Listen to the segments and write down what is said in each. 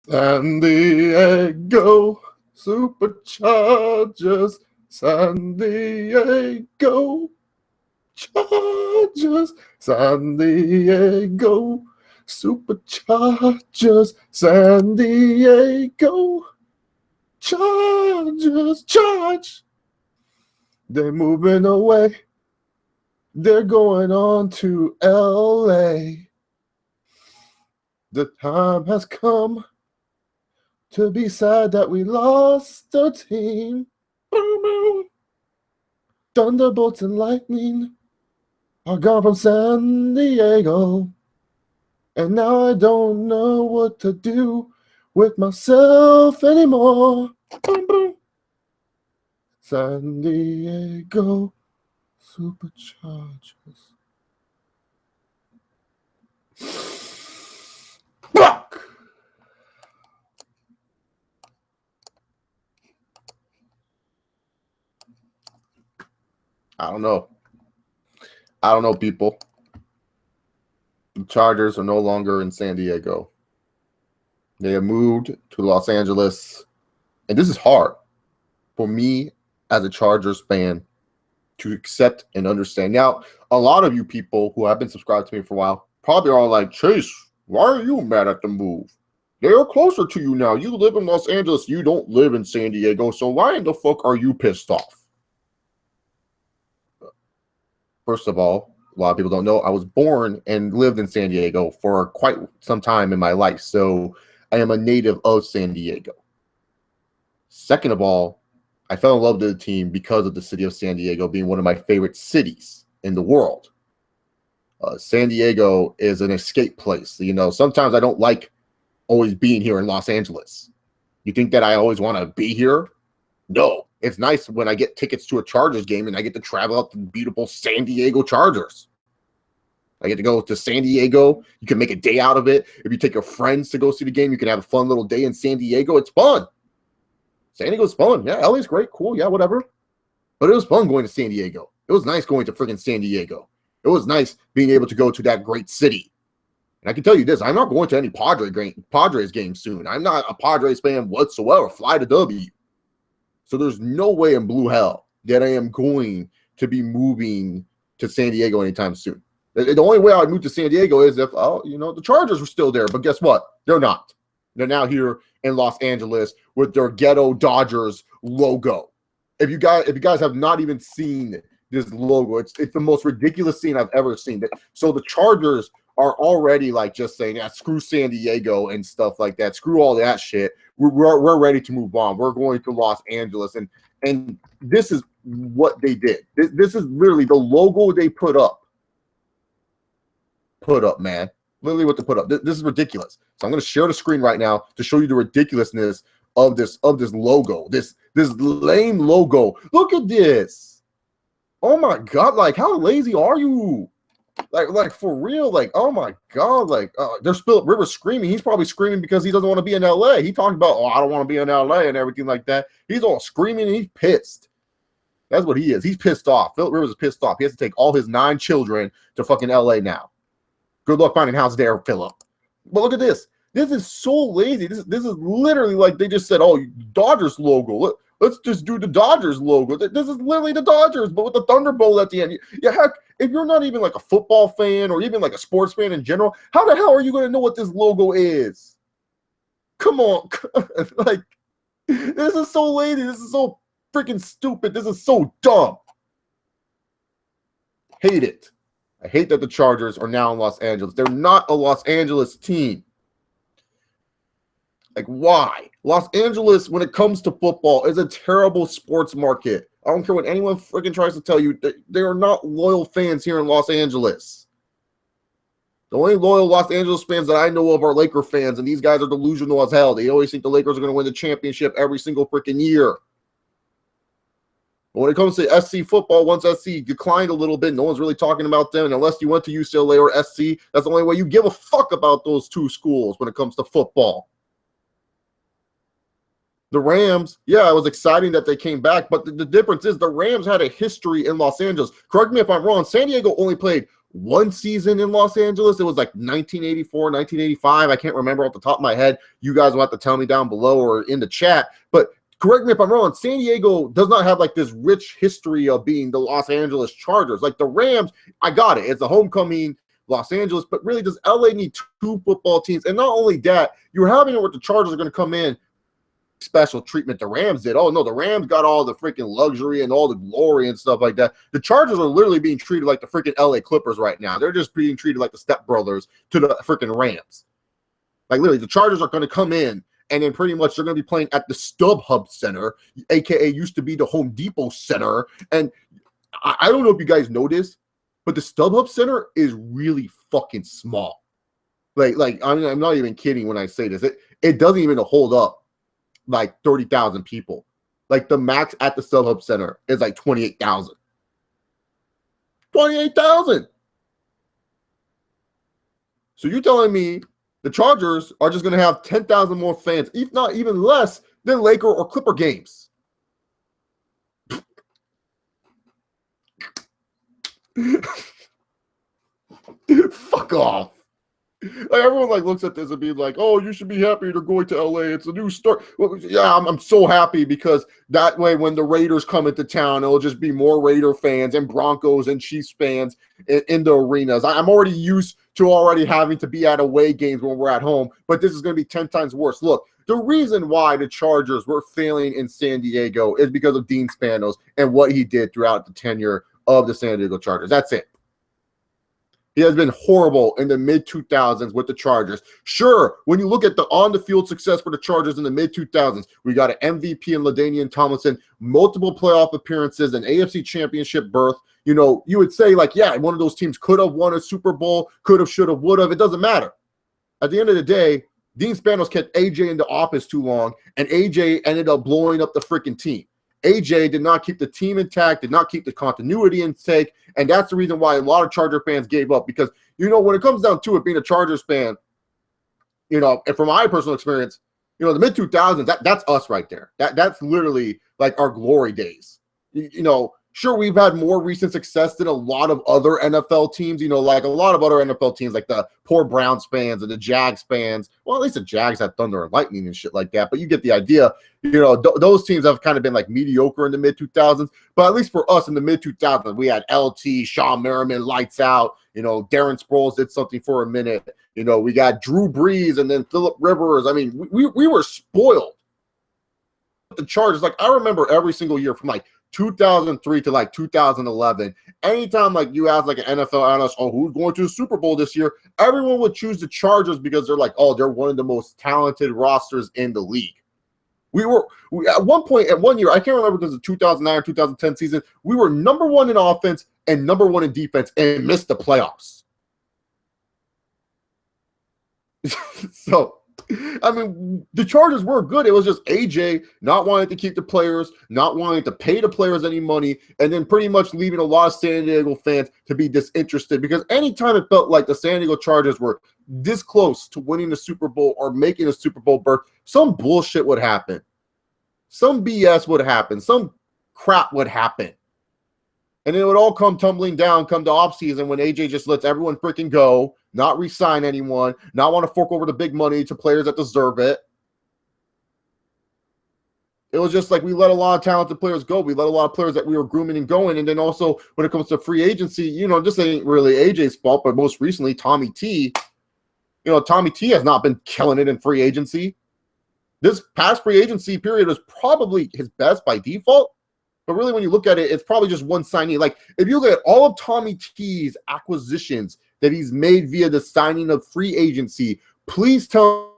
San Diego Superchargers, San Diego Chargers, San Diego Superchargers, San Diego Chargers, charge. They're moving away. They're going on to LA. The time has come to be sad that we lost the team. Thunderbolts and lightning are gone from San Diego. And now I don't know what to do with myself anymore. San Diego Superchargers. Fuck! I don't know, people. The Chargers are no longer in San Diego. They have moved to Los Angeles. And this is hard for me as a Chargers fan to accept and understand. Now, a lot of you people who have been subscribed to me for a while probably are like, Chase, why are you mad at the move? They are closer to you now. You live in Los Angeles. You don't live in San Diego. So why in the fuck are you pissed off? First of all, a lot of people don't know, I was born and lived in San Diego for quite some time in my life. So I am a native of San Diego. Second of all, I fell in love with the team because of the city of San Diego being one of my favorite cities in the world. San Diego is an escape place. You know, sometimes I don't like always being here in Los Angeles. You think that I always want to be here? No. It's nice when I get tickets to a Chargers game and I get to travel out to beautiful San Diego Chargers. I get to go to San Diego. You can make a day out of it. If you take your friends to go see the game, you can have a fun little day in San Diego. It's fun. San Diego's fun. Yeah, LA's great. Cool. Yeah, whatever. But it was fun going to San Diego. It was nice going to freaking San Diego. It was nice being able to go to that great city. And I can tell you this, I'm not going to any Padres game soon. I'm not a Padres fan whatsoever. Fly to W. So there's no way in blue hell that I am going to be moving to San Diego anytime soon. The only way I would move to San Diego is if, the Chargers were still there. But guess what? They're not. They're now here in Los Angeles with their ghetto Dodgers logo. If you guys have not even seen this logo, it's the most ridiculous scene I've ever seen. So the Chargers are already like just saying, yeah, screw San Diego and stuff like that. Screw all that shit. We're ready to move on. We're going to Los Angeles. And this is what they did. This is literally the logo they put up. Put up, man. Literally what they put up. This is ridiculous. So I'm going to share the screen right now to show you the ridiculousness of this logo. This lame logo. Look at this. Oh my God. Like, how lazy are you? Like for real, like, oh my God, like there's Philip Rivers screaming. He's probably screaming because he doesn't want to be in LA. He talked about, oh, I don't want to be in LA and everything like that. He's all screaming and he's pissed. That's what he is. He's pissed off. Philip Rivers is pissed off. He has to take all his 9 children to fucking LA now. Good luck finding houses there, Philip. But look at this. This is so lazy. This is literally like they just said, oh, Dodgers logo. Let's just do the Dodgers logo. This is literally the Dodgers, but with the Thunderbolt at the end. Yeah, heck, if you're not even like a football fan or even like a sports fan in general, how the hell are you going to know what this logo is? Come on. Like, this is so lazy. This is so freaking stupid. This is so dumb. Hate it. I hate that the Chargers are now in Los Angeles. They're not a Los Angeles team. Like, why? Los Angeles, when it comes to football, is a terrible sports market. I don't care what anyone freaking tries to tell you. They are not loyal fans here in Los Angeles. The only loyal Los Angeles fans that I know of are Laker fans, and these guys are delusional as hell. They always think the Lakers are going to win the championship every single freaking year. But when it comes to SC football, once SC declined a little bit, no one's really talking about them. And unless you went to UCLA or SC, that's the only way you give a fuck about those two schools when it comes to football. The Rams, yeah, it was exciting that they came back, but the difference is the Rams had a history in Los Angeles. Correct me if I'm wrong. San Diego only played one season in Los Angeles. It was like 1984, 1985. I can't remember off the top of my head. You guys will have to tell me down below or in the chat. But correct me if I'm wrong, San Diego does not have like this rich history of being the Los Angeles Chargers. Like the Rams, I got it. It's a homecoming Los Angeles, but really does LA need two football teams? And not only that, you're having it where the Chargers are going to come in special treatment the Rams did. Oh no, the Rams got all the freaking luxury and all the glory and stuff like that. The Chargers are literally being treated like the freaking LA Clippers right now. They're just being treated like the stepbrothers to the freaking Rams. Like literally, the Chargers are going to come in and then pretty much they're going to be playing at the StubHub Center, aka used to be the Home Depot Center. And I don't know if you guys know this, but the StubHub Center is really fucking small. Like I'm not even kidding when I say this. It doesn't even hold up like 30,000 people. Like the max at the StubHub Center is like 28,000. 28,000. So you're telling me the Chargers are just going to have 10,000 more fans, if not even less, than Laker or Clipper games? Fuck off. Like everyone like looks at this and be like, "Oh, you should be happy they're going to LA. It's a new start." Well, yeah, I'm so happy because that way, when the Raiders come into town, it'll just be more Raider fans and Broncos and Chiefs fans in the arenas. I'm already used to having to be at away games when we're at home, but this is going to be 10 times worse. Look, the reason why the Chargers were failing in San Diego is because of Dean Spanos and what he did throughout the tenure of the San Diego Chargers. That's it. He has been horrible in the mid-2000s with the Chargers. Sure, when you look at the on-the-field success for the Chargers in the mid-2000s, we got an MVP in LaDainian Tomlinson, multiple playoff appearances, an AFC championship berth. You know, you would say, like, yeah, one of those teams could have won a Super Bowl, could have, should have, would have. It doesn't matter. At the end of the day, Dean Spanos kept AJ in the office too long, and AJ ended up blowing up the freaking team. AJ did not keep the team intact, did not keep the continuity intact, and that's the reason why a lot of Charger fans gave up. Because, you know, when it comes down to it, being a Chargers fan, you know, and from my personal experience, you know, the mid-2000s, that's us right there. That's literally like our glory days. You know, sure, we've had more recent success than a lot of other NFL teams. You know, like a lot of other NFL teams, like the poor Browns fans and the Jags fans. Well, at least the Jags had Thunder and Lightning and shit like that. But you get the idea. You know, those teams have kind of been like mediocre in the mid-2000s. But at least for us in the mid-2000s, we had LT, Sean Merriman, lights out. You know, Darren Sproles did something for a minute. You know, we got Drew Brees and then Phillip Rivers. I mean, we were spoiled. The Chargers, like, I remember every single year from like 2003 to like 2011, anytime like you ask like an NFL analyst, oh, who's going to the Super Bowl this year, everyone would choose the Chargers because they're like, oh, they're one of the most talented rosters in the league. We at one point, at 1 year, I can't remember if it was the 2009 or 2010 season, we were number one in offense and number one in defense and missed the playoffs. So, I mean, the Chargers were good. It was just AJ not wanting to keep the players, not wanting to pay the players any money, and then pretty much leaving a lot of San Diego fans to be disinterested. Because anytime it felt like the San Diego Chargers were this close to winning the Super Bowl or making a Super Bowl berth, some bullshit would happen. Some BS would happen. Some crap would happen. And it would all come tumbling down come to offseason when AJ just lets everyone freaking go, not re-sign anyone, not want to fork over the big money to players that deserve it. It was just like we let a lot of talented players go. We let a lot of players that we were grooming and going. And then also when it comes to free agency, you know, this ain't really AJ's fault, but most recently Tommy T. You know, Tommy T has not been killing it in free agency. This past free agency period was probably his best by default. But really, when you look at it, it's probably just one signee. Like, if you look at all of Tommy T's acquisitions that he's made via the signing of free agency, please tell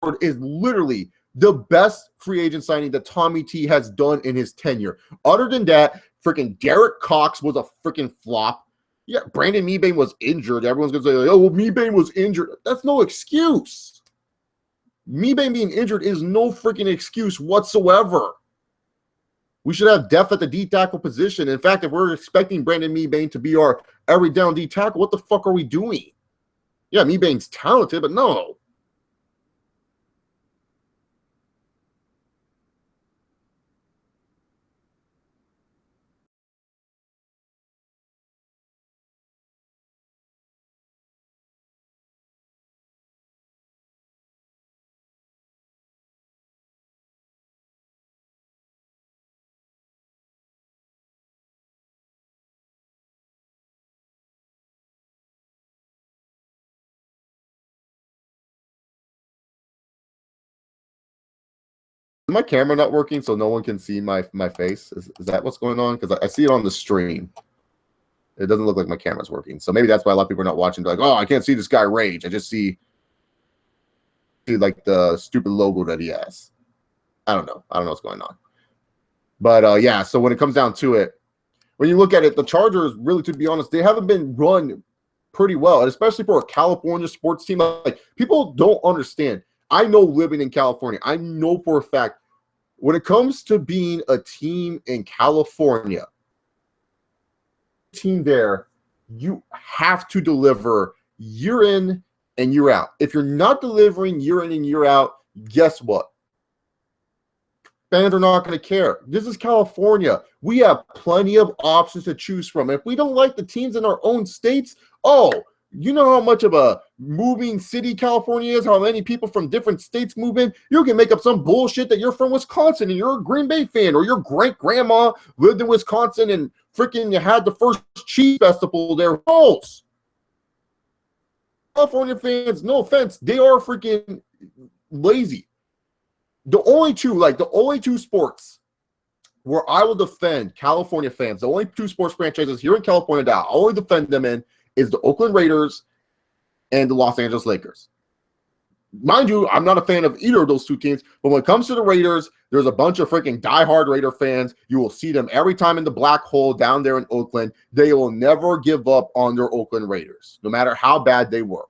me is literally the best free agent signing that Tommy T has done in his tenure. Other than that, freaking Derek Cox was a freaking flop. Yeah, Brandon Mebane was injured. Everyone's going to say, like, oh, well, Mebane was injured. That's no excuse. Mebane being injured is no freaking excuse whatsoever. We should have depth at the D tackle position. In fact, if we're expecting Brandon Mebane to be our every down D tackle, what the fuck are we doing? Yeah, Mebane's talented, but no. my camera not working so no one can see my face? Is that what's going on? Because I see it on the stream. It doesn't look like my camera's working. So maybe that's why a lot of people are not watching. They're like, oh, I can't see this guy rage. I just see like the stupid logo that he has. I don't know. I don't know what's going on. But yeah, so when it comes down to it, when you look at it, the Chargers, really, to be honest, they haven't been run pretty well, and especially for a California sports team. Like, people don't understand. I know, living in California, I know for a fact, when it comes to being a team in California, team there, you have to deliver year in and year out. If you're not delivering year in and year out, guess what? Fans are not going to care. This is California. We have plenty of options to choose from. If we don't like the teams in our own states, oh, you know how much of a moving city California is, how many people from different states move in? You can make up some bullshit that you're from Wisconsin and you're a Green Bay fan, or your great-grandma lived in Wisconsin and freaking you had the first cheese festival there. False. California fans, no offense, they are freaking lazy. The only two sports where I will defend California fans, the only two sports franchises here in California that I only defend them in is the Oakland Raiders and the Los Angeles Lakers. Mind you, I'm not a fan of either of those two teams, but when it comes to the Raiders, there's a bunch of freaking diehard Raider fans. You will see them every time in the black hole down there in Oakland. They will never give up on their Oakland Raiders, no matter how bad they were.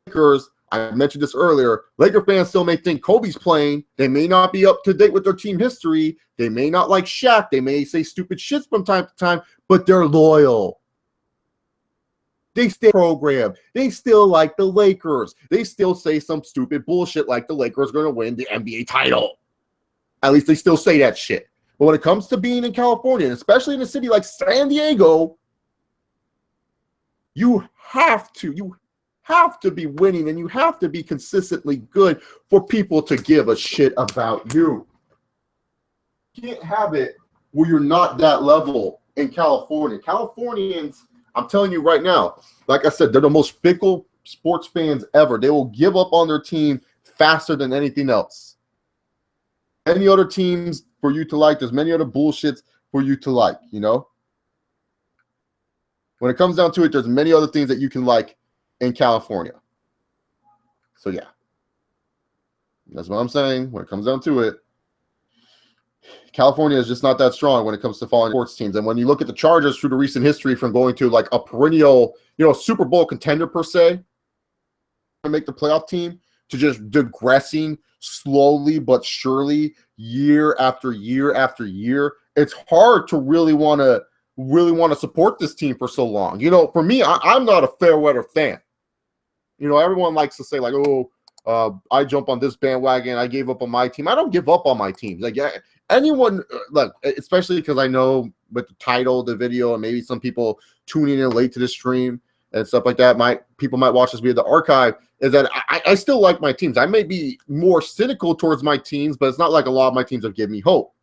Lakers, I mentioned this earlier, Laker fans still may think Kobe's playing. They may not be up to date with their team history. They may not like Shaq. They may say stupid shit from time to time, but they're loyal. They stay programmed. They still like the Lakers. They still say some stupid bullshit like the Lakers are going to win the NBA title. At least they still say that shit. But when it comes to being in California, and especially in a city like San Diego, you have to be winning, and you have to be consistently good for people to give a shit about you. You can't have it where you're not that level in California. Californians, I'm telling you right now, like I said, they're the most fickle sports fans ever. They will give up on their team faster than anything else. Any other teams for you to like, there's many other bullshits for you to like, you know? When it comes down to it, there's many other things that you can like in California. So yeah, that's what I'm saying. When it comes down to it, California is just not that strong when it comes to following sports teams. And when you look at the Chargers through the recent history from going to like a perennial, Super Bowl contender per se, to make the playoff team, to just digressing slowly but surely year after year after year, it's hard to really want to support this team for so long. For me, I'm not a fair weather fan. Everyone likes to say like, oh, I jump on this bandwagon, I gave up on my team. I don't give up on my teams. Like, anyone, look, especially because I know with the title, the video, and maybe some people tuning in late to the stream and stuff like that, people might watch this via the archive, is that I still like my teams. I may be more cynical towards my teams, but it's not like a lot of my teams have given me hope.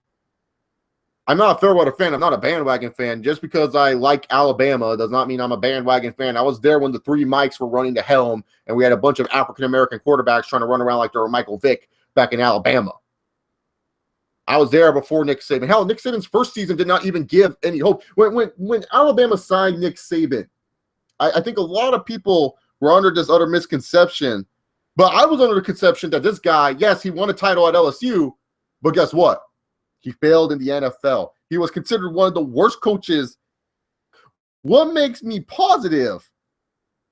I'm not a fair weather fan. I'm not a bandwagon fan. Just because I like Alabama does not mean I'm a bandwagon fan. I was there when the three Mikes were running the helm, and we had a bunch of African-American quarterbacks trying to run around like they were Michael Vick back in Alabama. I was there before Nick Saban. Hell, Nick Saban's first season did not even give any hope. When Alabama signed Nick Saban, I think a lot of people were under this utter misconception, but I was under the conception that this guy, yes, he won a title at LSU, but guess what? He failed in the NFL. He was considered one of the worst coaches. What makes me positive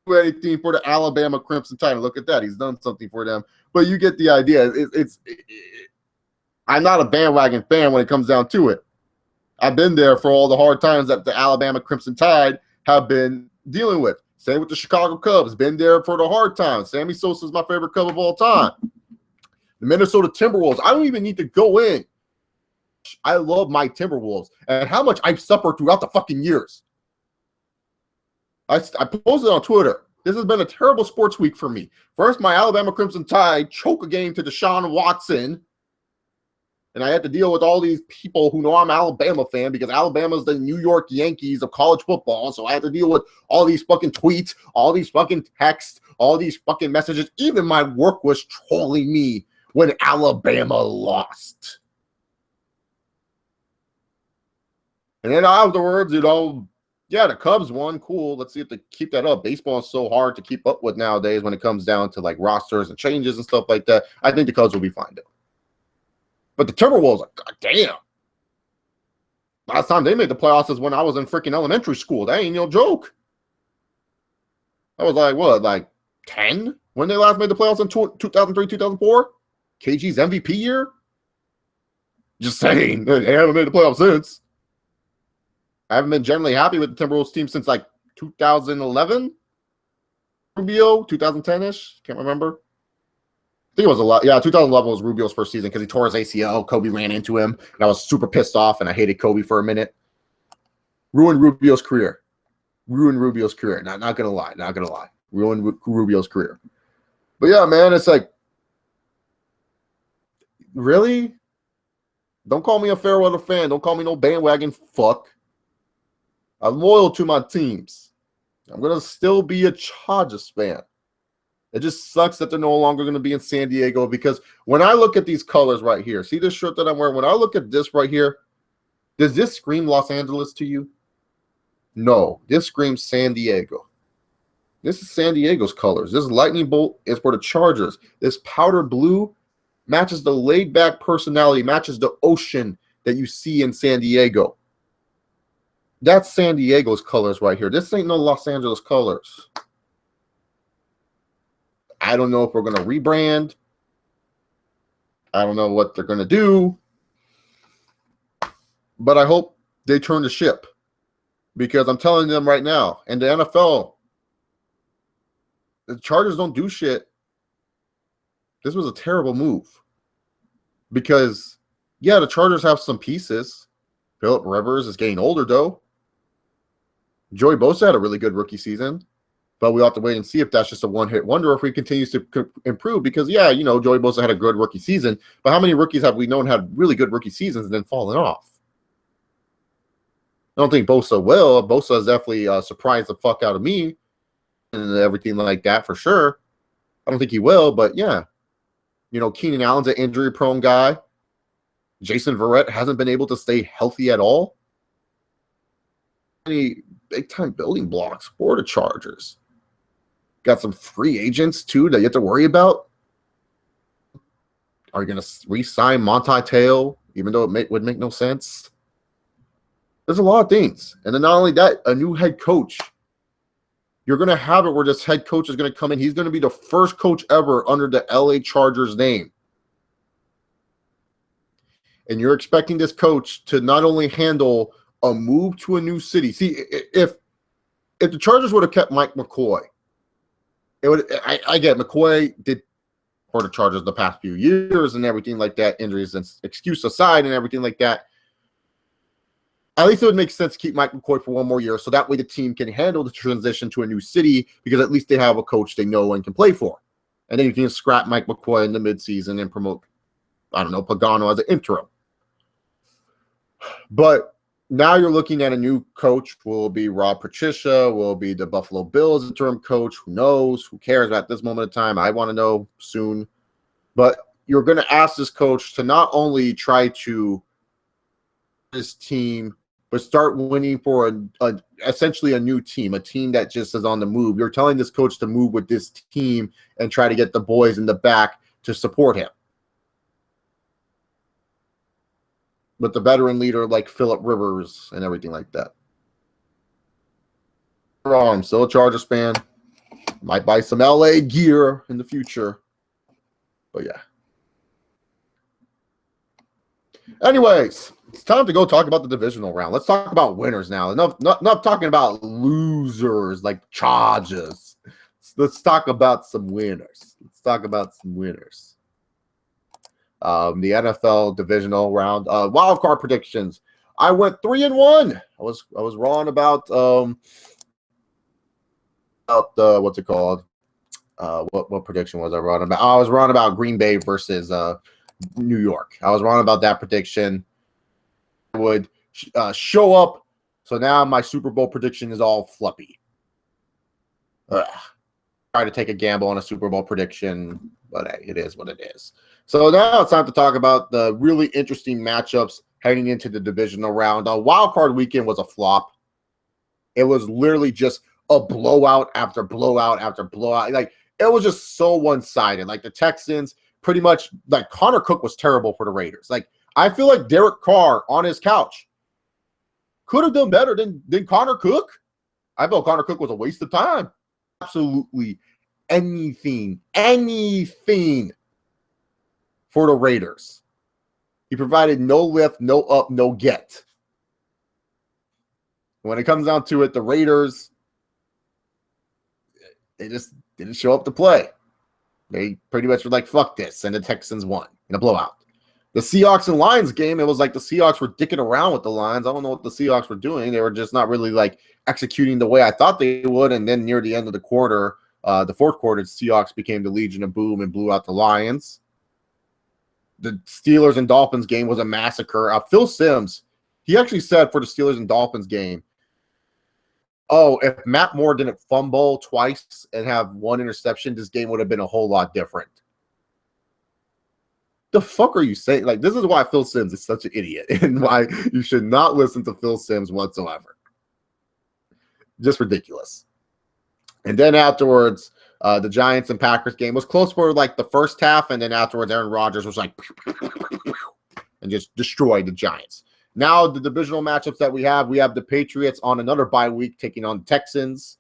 for anything for the Alabama Crimson Tide? Look at that. He's done something for them. But you get the idea. I'm not a bandwagon fan when it comes down to it. I've been there for all the hard times that the Alabama Crimson Tide have been dealing with. Same with the Chicago Cubs. Been there for the hard times. Sammy Sosa is my favorite Cub of all time. The Minnesota Timberwolves. I don't even need to go in. I love my Timberwolves and how much I've suffered throughout the fucking years. I posted on Twitter. This has been a terrible sports week for me. First, my Alabama Crimson Tide choke a game to Deshaun Watson. And I had to deal with all these people who know I'm an Alabama fan because Alabama's the New York Yankees of college football. So I had to deal with all these fucking tweets, all these fucking texts, all these fucking messages. Even my work was trolling me when Alabama lost. And then afterwards, yeah, the Cubs won. Cool. Let's see if they keep that up. Baseball is so hard to keep up with nowadays when it comes down to like rosters and changes and stuff like that. I think the Cubs will be fine though. But the Timberwolves, like, God damn. Last time they made the playoffs is when I was in freaking elementary school. That ain't no joke. I was like, what, like 10 when they last made the playoffs in 2003, 2004? KG's MVP year? Just saying. They haven't made the playoffs since. I haven't been generally happy with the Timberwolves team since like 2011. Rubio, 2010-ish. Can't remember. I think it was a lot. Yeah, 2011 was Rubio's first season because he tore his ACL. Kobe ran into him, and I was super pissed off, and I hated Kobe for a minute. Ruined Rubio's career. Not gonna lie. Ruined Rubio's career. But yeah, man, it's like, really? Don't call me a fair weather fan. Don't call me no bandwagon fuck. I'm loyal to my teams. I'm going to still be a Chargers fan. It just sucks that they're no longer going to be in San Diego because when I look at these colors right here, see this shirt that I'm wearing? When I look at this right here, does this scream Los Angeles to you? No, this screams San Diego. This is San Diego's colors. This lightning bolt is for the Chargers. This powder blue matches the laid-back personality, matches the ocean that you see in San Diego. That's San Diego's colors right here. This ain't no Los Angeles colors. I don't know if we're going to rebrand. I don't know what they're going to do. But I hope they turn the ship. Because I'm telling them right now, in the NFL, the Chargers don't do shit. This was a terrible move. Because, yeah, the Chargers have some pieces. Phillip Rivers is getting older, though. Joey Bosa had a really good rookie season, but we'll have to wait and see if that's just a one-hit wonder or if he continues to improve because, yeah, you know, Joey Bosa had a good rookie season, but how many rookies have we known had really good rookie seasons and then fallen off? I don't think Bosa will. Bosa has definitely surprised the fuck out of me and everything like that for sure. I don't think he will, but, yeah. You know, Keenan Allen's an injury-prone guy. Jason Verrett hasn't been able to stay healthy at all. Any big-time building blocks for the Chargers. Got some free agents, too, that you have to worry about. Are you going to re-sign Monty Te'o, even though it would make no sense? There's a lot of things. And then not only that, a new head coach. You're going to have it where this head coach is going to come in. He's going to be the first coach ever under the LA Chargers name. And you're expecting this coach to not only handle a move to a new city. See, if the Chargers would have kept Mike McCoy, it would. I get McCoy did for the Chargers the past few years and everything like that, injuries and excuse aside and everything like that. At least it would make sense to keep Mike McCoy for one more year, so that way the team can handle the transition to a new city because at least they have a coach they know and can play for, and then you can scrap Mike McCoy in the midseason and promote, I don't know, Pagano as an interim. But now you're looking at a new coach. Will it be Rob Patricia? Will it be the Buffalo Bills interim coach? Who knows? Who cares at this moment in time? I want to know soon. But you're going to ask this coach to not only try to this team, but start winning for essentially a new team, a team that just is on the move. You're telling this coach to move with this team and try to get the boys in the back to support him. With the veteran leader like Phillip Rivers and everything like that. I'm still a Chargers fan. Might buy some LA gear in the future. But yeah. Anyways, it's time to go talk about the divisional round. Let's talk about winners now. Enough talking about losers like Chargers. Let's talk about some winners. The NFL divisional round, wild card predictions. I went 3-1. I was wrong about what's it called? What prediction was I wrong about? I was wrong about Green Bay versus New York. I was wrong about that prediction. I would show up. So now my Super Bowl prediction is all fluffy. Try to take a gamble on a Super Bowl prediction, but hey, it is what it is. So now it's time to talk about the really interesting matchups heading into the divisional round. Wild card weekend was a flop. It was literally just a blowout after blowout after blowout. Like, it was just so one-sided. Like, the Texans pretty much, like, Connor Cook was terrible for the Raiders. Like, I feel like Derek Carr on his couch could have done better than Connor Cook. I felt Connor Cook was a waste of time. Absolutely anything for the Raiders. He provided no lift, no up, no get. When it comes down to it, the Raiders, they just didn't show up to play. They pretty much were like, fuck this, and the Texans won in a blowout. The Seahawks and Lions game, it was like the Seahawks were dicking around with the Lions. I don't know what the Seahawks were doing. They were just not really like executing the way I thought they would. And then near the end of the quarter, the fourth quarter, the Seahawks became the Legion of Boom and blew out the Lions. The Steelers and Dolphins game was a massacre. Phil Simms, he actually said for the Steelers and Dolphins game, oh, if Matt Moore didn't fumble twice and have one interception, this game would have been a whole lot different. The fuck are you saying? Like, this is why Phil Simms is such an idiot and why you should not listen to Phil Simms whatsoever. Just ridiculous. And then afterwards, the Giants and Packers game was close for like the first half, and then afterwards, Aaron Rodgers was like and just destroyed the Giants. Now the divisional matchups that we have the Patriots on another bye week taking on the Texans.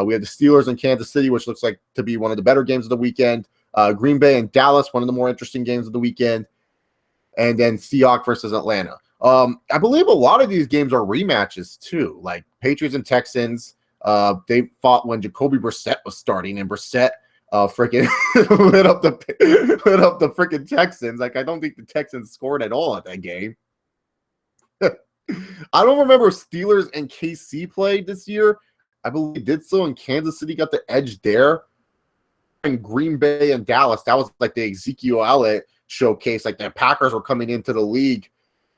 We have the Steelers in Kansas City, which looks like to be one of the better games of the weekend. Green Bay and Dallas, one of the more interesting games of the weekend. And then Seahawks versus Atlanta. I believe a lot of these games are rematches too. Like Patriots and Texans, they fought when Jacoby Brissett was starting, and Brissett freaking lit up the freaking Texans. Like, I don't think the Texans scored at all at that game. I don't remember if Steelers and KC played this year. I believe they did so, and Kansas City got the edge there. And Green Bay and Dallas, that was like the Ezekiel Elliott showcase. Like, the Packers were coming into the league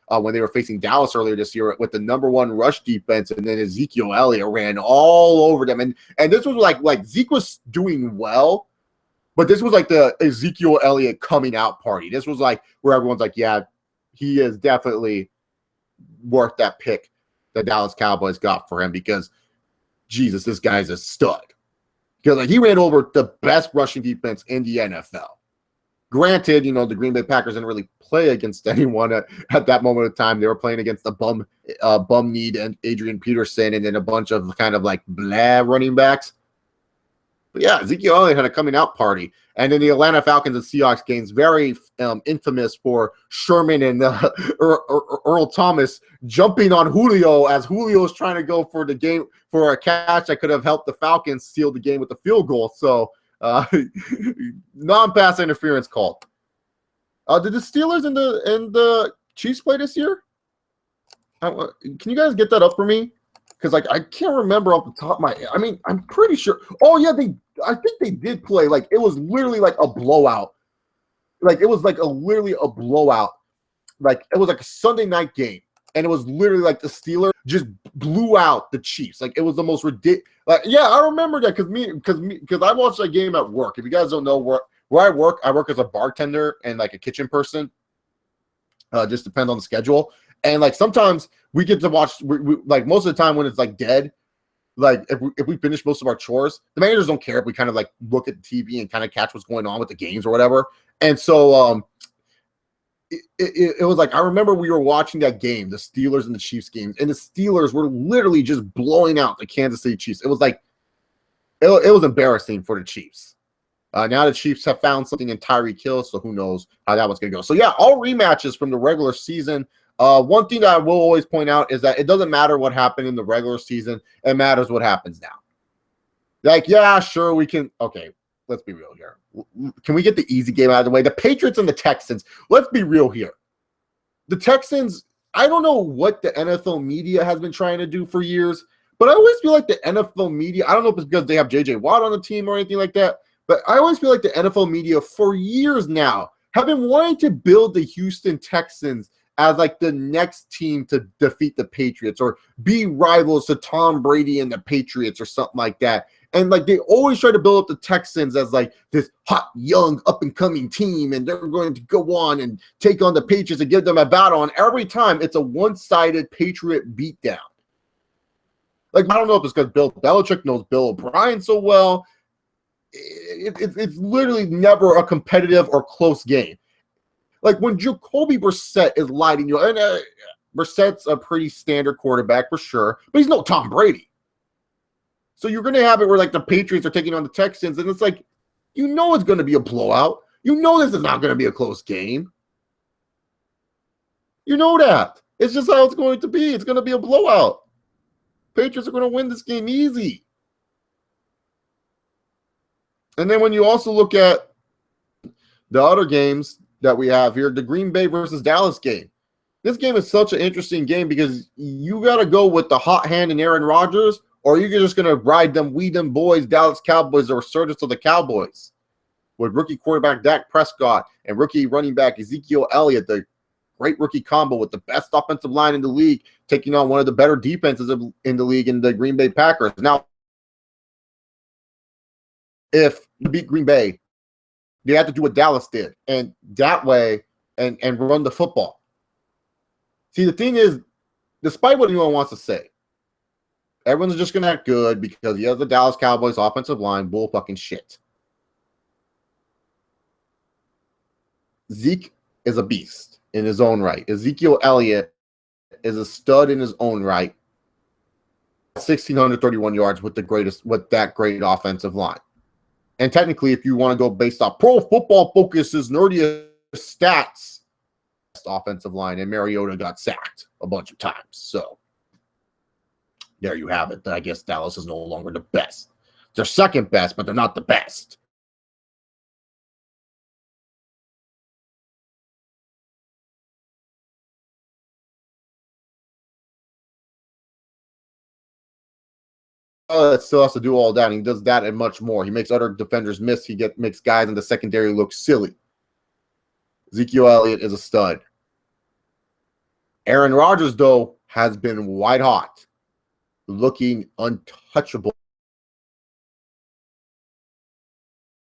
when they were facing Dallas earlier this year with the #1 rush defense, and then Ezekiel Elliott ran all over them. And this was like Zeke was doing well, but this was like the Ezekiel Elliott coming out party. This was like where everyone's like, yeah, he is definitely worth that pick the Dallas Cowboys got for him, because Jesus, this guy's a stud. Because like, he ran over the best rushing defense in the NFL. Granted, you know, the Green Bay Packers didn't really play against anyone at that moment of time. They were playing against the bum need and Adrian Peterson, and then a bunch of kind of like blah running backs. But yeah, Ezekiel Elliott had a coming out party. And then the Atlanta Falcons and Seahawks games, very infamous for Sherman and Earl Thomas jumping on Julio as Julio is trying to go for the game for a catch that could have helped the Falcons steal the game with the field goal. So non-pass interference called. Did the Steelers and the Chiefs play this year? Can you guys get that up for me? Because like, I can't remember off the top of my head. I mean, I'm pretty sure. Oh yeah, I think they did play. Like, it was literally like a blowout. Like, it was like literally a blowout. Like, it was like a Sunday night game, and it was literally like the Steelers just blew out the Chiefs. Like, it was the most ridiculous. Like, yeah, I remember that because I watched that game at work. If you guys don't know where I work as a bartender and like a kitchen person. Just depends on the schedule. And like, sometimes we get to watch, we like most of the time when it's like dead, like if we finish most of our chores, the managers don't care if we kind of like look at the TV and kind of catch what's going on with the games or whatever. And so it was like, I remember we were watching that game, the Steelers and the Chiefs games, and the Steelers were literally just blowing out the Kansas City Chiefs. It was like, it was embarrassing for the Chiefs. Now the Chiefs have found something in Tyreek Hill, so who knows how that one's going to go. So yeah, all rematches from the regular season. One thing that I will always point out is that it doesn't matter what happened in the regular season. It matters what happens now. Like, yeah, sure, we can. Okay, let's be real here. Can we get the easy game out of the way? The Patriots and the Texans. Let's be real here. The Texans, I don't know what the NFL media has been trying to do for years, but I always feel like the NFL media, I don't know if it's because they have J.J. Watt on the team or anything like that, but I always feel like the NFL media for years now have been wanting to build the Houston Texans as like the next team to defeat the Patriots or be rivals to Tom Brady and the Patriots or something like that. And like they always try to build up the Texans as like this hot, young, up-and-coming team, and they're going to go on and take on the Patriots and give them a battle. And every time it's a one-sided Patriot beatdown. Like, I don't know if it's because Bill Belichick knows Bill O'Brien so well. It's literally never a competitive or close game. Like when Jacoby Brissett is lighting you, and Brissett's a pretty standard quarterback for sure, but he's no Tom Brady. So you're going to have it where like the Patriots are taking on the Texans, and it's like, you know it's going to be a blowout. You know this is not going to be a close game. You know that. It's just how it's going to be. It's going to be a blowout. Patriots are going to win this game easy. And then when you also look at the other games that we have here, the Green Bay versus Dallas game. This game is such an interesting game because you got to go with the hot hand in Aaron Rodgers, or you're just going to ride them, boys, Dallas Cowboys, the resurgence of the Cowboys. With rookie quarterback Dak Prescott and rookie running back Ezekiel Elliott, the great rookie combo with the best offensive line in the league, taking on one of the better defenses in the league in the Green Bay Packers. Now, if you beat Green Bay, they have to do what Dallas did, and that way, and run the football. See, the thing is, despite what anyone wants to say, everyone's just going to act good because he has the Dallas Cowboys offensive line bull fucking shit. Zeke is a beast in his own right. Ezekiel Elliott is a stud in his own right. 1,631 yards with that great offensive line. And technically, if you want to go based off Pro Football Focus's nerdiest stats, offensive line, and Mariota got sacked a bunch of times. So there you have it. I guess Dallas is no longer the best. They're second best, but they're not the best. That still has to do all that. And he does that and much more. He makes other defenders miss. He makes guys in the secondary look silly. Ezekiel Elliott is a stud. Aaron Rodgers, though, has been white hot, looking untouchable.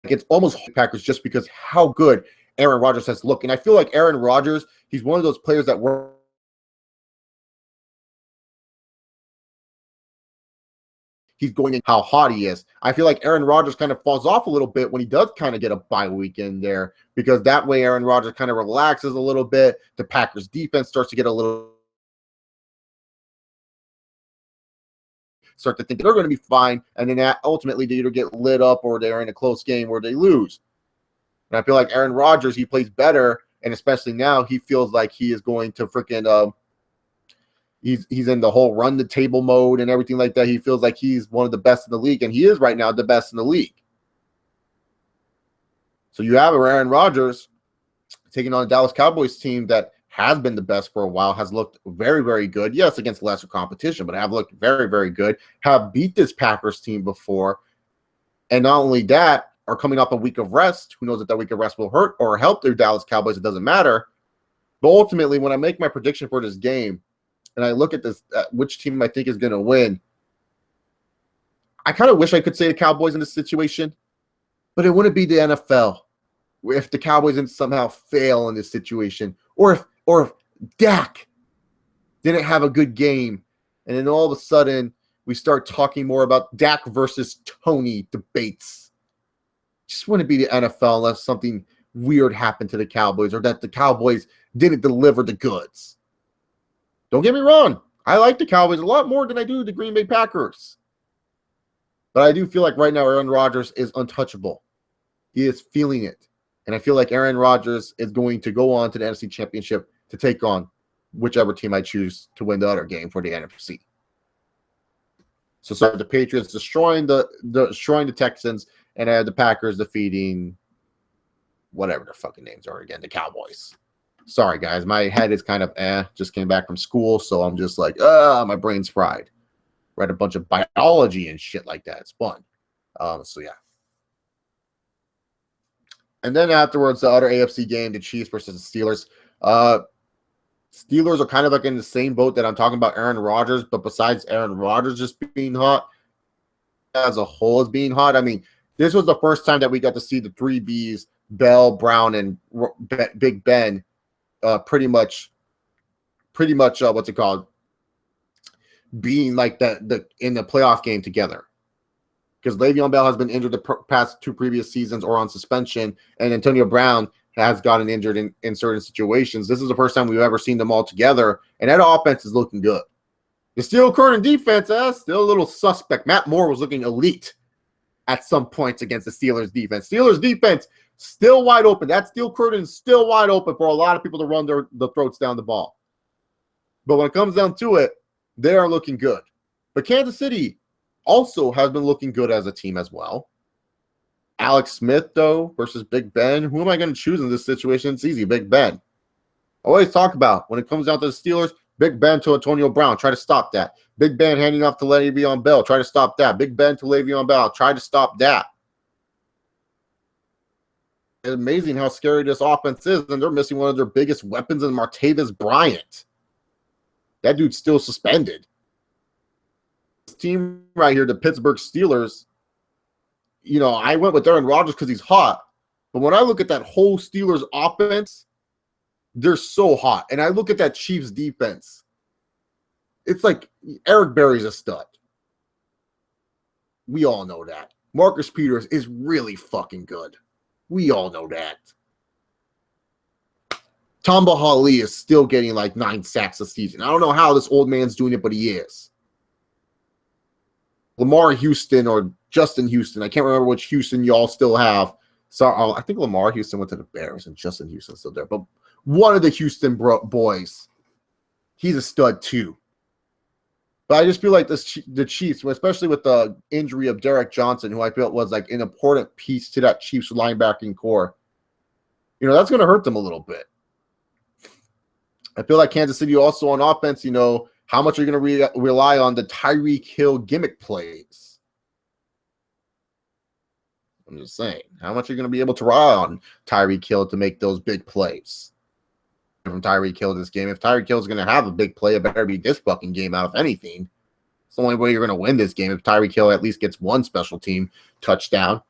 It's almost Packers just because how good Aaron Rodgers has looked. And I feel like Aaron Rodgers, he's one of those players that were he's going in how hot he is. I feel like Aaron Rodgers kind of falls off a little bit when he does kind of get a bye week in there, because that way Aaron Rodgers kind of relaxes a little bit. The Packers defense starts to get a little, start to think they're going to be fine, and then that ultimately they either get lit up or they're in a close game where they lose. And I feel like Aaron Rodgers, he plays better, and especially now he feels like he is going to freaking he's in the whole run the table mode and everything like that. He feels like he's one of the best in the league, and he is right now the best in the league. So you have Aaron Rodgers taking on a Dallas Cowboys team that has been the best for a while, has looked very, very good. Yes, against lesser competition, but have looked very, very good, have beat this Packers team before. And not only that, are coming off a week of rest. Who knows if that week of rest will hurt or help their Dallas Cowboys? It doesn't matter. But ultimately, when I make my prediction for this game, and I look at this, which team I think is going to win, I kind of wish I could say the Cowboys in this situation, but it wouldn't be the NFL if the Cowboys didn't somehow fail in this situation, or if Dak didn't have a good game, and then all of a sudden we start talking more about Dak versus Tony debates. Just wouldn't be the NFL unless something weird happened to the Cowboys, or that the Cowboys didn't deliver the goods. Don't get me wrong. I like the Cowboys a lot more than I do the Green Bay Packers. But I do feel like right now Aaron Rodgers is untouchable. He is feeling it. And I feel like Aaron Rodgers is going to go on to the NFC Championship to take on whichever team I choose to win the other game for the NFC. So sorry, the Patriots destroying the Texans, and I had the Packers defeating whatever their fucking names are again, the Cowboys. Sorry, guys. My head is kind of just came back from school, so I'm just like, my brain's fried. Read a bunch of biology and shit like that. It's fun. So, yeah. And then afterwards, the other AFC game, the Chiefs versus the Steelers. Steelers are kind of like in the same boat that I'm talking about Aaron Rodgers, but besides Aaron Rodgers just being hot, as a whole as being hot. I mean, this was the first time that we got to see the three Bs, Bell, Brown, and Big Ben, pretty much, what's it called, being like the in the playoff game together. Because Le'Veon Bell has been injured the past two previous seasons or on suspension, and Antonio Brown has gotten injured in certain situations. This is the first time we've ever seen them all together, and that offense is looking good. The Steel Curtain defense, still a little suspect. Matt Moore was looking elite at some points against the Steelers defense. Steelers defense still wide open. That Steel Curtain is still wide open for a lot of people to run the throats down the ball. But when it comes down to it, they are looking good. But Kansas City also has been looking good as a team as well. Alex Smith, though, versus Big Ben. Who am I going to choose in this situation? It's easy, Big Ben. I always talk about when it comes down to the Steelers, Big Ben to Antonio Brown. Try to stop that. Big Ben handing off to Le'Veon Bell. Try to stop that. Big Ben to Le'Veon Bell. Try to stop that. It's amazing how scary this offense is, and they're missing one of their biggest weapons in Martavis Bryant. That dude's still suspended. This team right here, the Pittsburgh Steelers, I went with Aaron Rodgers because he's hot. But when I look at that whole Steelers offense, they're so hot. And I look at that Chiefs defense. It's like Eric Berry's a stud. We all know that. Marcus Peters is really fucking good. We all know that. Tamba Hali is still getting like 9 sacks a season. I don't know how this old man's doing it, but he is. Lamar Houston or Justin Houston. I can't remember which Houston y'all still have. So I think Lamar Houston went to the Bears and Justin Houston's still there. But one of the Houston boys, he's a stud too. But I just feel like the Chiefs, especially with the injury of Derek Johnson, who I felt was like an important piece to that Chiefs linebacking core, that's going to hurt them a little bit. I feel like Kansas City also on offense, how much are you going to rely on the Tyreek Hill gimmick plays? I'm just saying, how much are you going to be able to rely on Tyreek Hill to make those big plays? From Tyreek Hill this game. If Tyreek Hill is going to have a big play, it better be this fucking game out of anything. It's the only way you're going to win this game if Tyreek Hill at least gets one special team touchdown.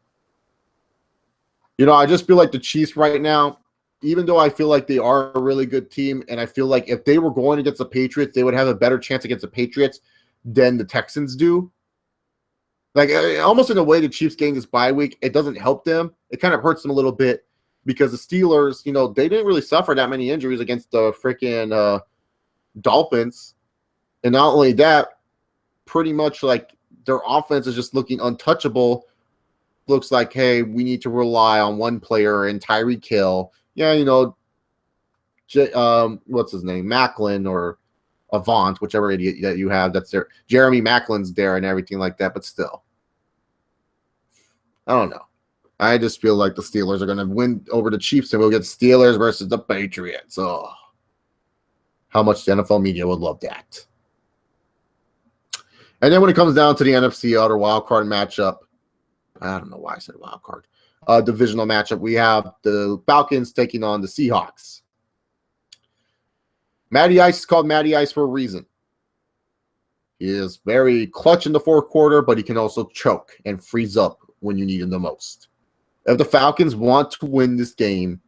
I just feel like the Chiefs right now, even though I feel like they are a really good team, and I feel like if they were going against the Patriots, they would have a better chance against the Patriots than the Texans do. Like, almost in a way, the Chiefs getting this bye week, it doesn't help them. It kind of hurts them a little bit because the Steelers, they didn't really suffer that many injuries against the freaking Dolphins. And not only that, pretty much like their offense is just looking untouchable. Looks like, hey, we need to rely on one player in Tyreek Hill. Yeah, what's his name? Macklin or Avant, whichever idiot that you have that's there. Jeremy Macklin's there and everything like that, but still. I don't know. I just feel like the Steelers are going to win over the Chiefs and we'll get Steelers versus the Patriots. Oh, how much the NFL media would love that. And then when it comes down to the NFC outer wild card matchup, I don't know why I said wild card. Divisional matchup, we have the Falcons taking on the Seahawks. Matty Ice is called Matty Ice for a reason. He is very clutch in the fourth quarter, but he can also choke and freeze up when you need him the most. If the Falcons want to win this game,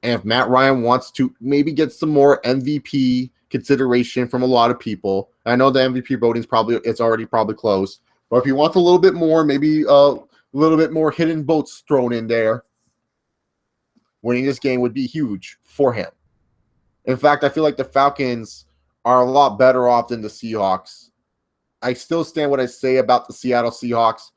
and if Matt Ryan wants to maybe get some more MVP consideration from a lot of people, I know the MVP voting is already probably close, but if he wants a little bit more, maybe a little bit more hidden boats thrown in there, winning this game would be huge for him. In fact, I feel like the Falcons are a lot better off than the Seahawks. I still stand what I say about the Seattle Seahawks.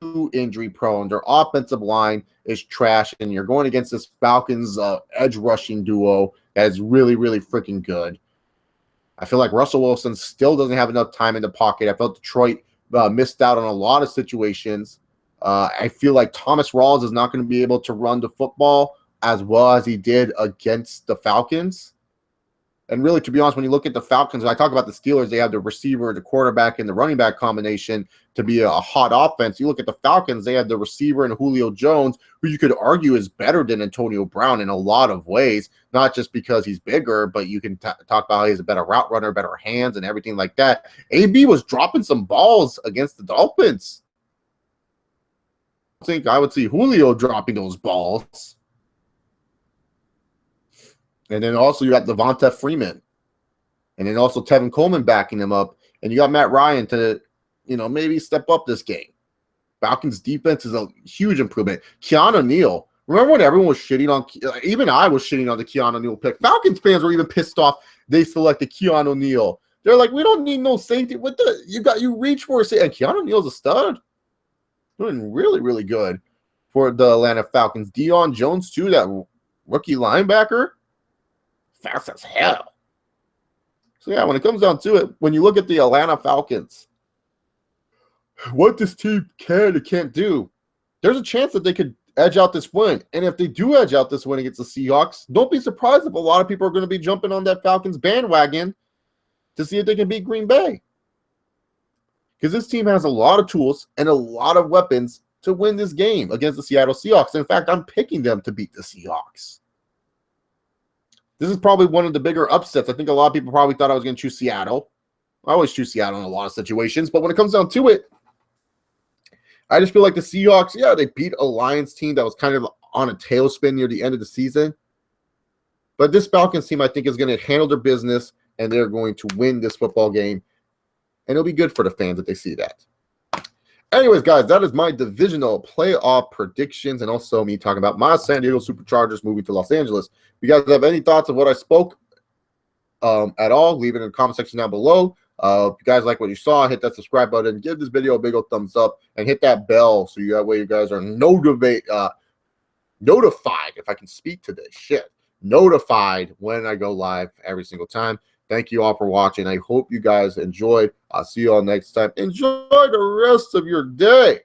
Too injury prone. Their offensive line is trash, and you're going against this Falcons edge rushing duo that is really, really freaking good. I feel like Russell Wilson still doesn't have enough time in the pocket. I felt Detroit missed out on a lot of situations. I feel like Thomas Rawls is not going to be able to run the football as well as he did against the Falcons. And really, to be honest, when you look at the Falcons, I talk about the Steelers, they have the receiver, the quarterback, and the running back combination to be a hot offense. You look at the Falcons, they have the receiver and Julio Jones, who you could argue is better than Antonio Brown in a lot of ways, not just because he's bigger, but you can talk about how he's a better route runner, better hands, and everything like that. AB was dropping some balls against the Dolphins. I think I would see Julio dropping those balls. And then also you got Devonta Freeman. And then also Tevin Coleman backing him up. And you got Matt Ryan to, maybe step up this game. Falcons defense is a huge improvement. Keanu Neal. Remember when everyone was shitting on, even I was shitting on the Keanu Neal pick. Falcons fans were even pissed off they selected Keanu Neal. They're like, we don't need no safety. What you reach for a safety. And Keanu Neal's a stud. Doing really, really good for the Atlanta Falcons. Deion Jones, too, that rookie linebacker. Fast as hell. So, yeah, when it comes down to it, when you look at the Atlanta Falcons, what this team can and can't do, there's a chance that they could edge out this win. And if they do edge out this win against the Seahawks, don't be surprised if a lot of people are going to be jumping on that Falcons bandwagon to see if they can beat Green Bay. Because this team has a lot of tools and a lot of weapons to win this game against the Seattle Seahawks. In fact, I'm picking them to beat the Seahawks. This is probably one of the bigger upsets. I think a lot of people probably thought I was going to choose Seattle. I always choose Seattle in a lot of situations. But when it comes down to it, I just feel like the Seahawks, they beat a Lions team that was kind of on a tailspin near the end of the season. But this Falcons team, I think, is going to handle their business, and they're going to win this football game. And it'll be good for the fans if they see that. Anyways, guys, that is my divisional playoff predictions and also me talking about my San Diego Superchargers moving to Los Angeles. If you guys have any thoughts of what I spoke at all, leave it in the comment section down below. If you guys like what you saw, hit that subscribe button, give this video a big old thumbs up, and hit that bell so that way you guys are notified, if I can speak today, notified when I go live every single time. Thank you all for watching. I hope you guys enjoyed. I'll see you all next time. Enjoy the rest of your day.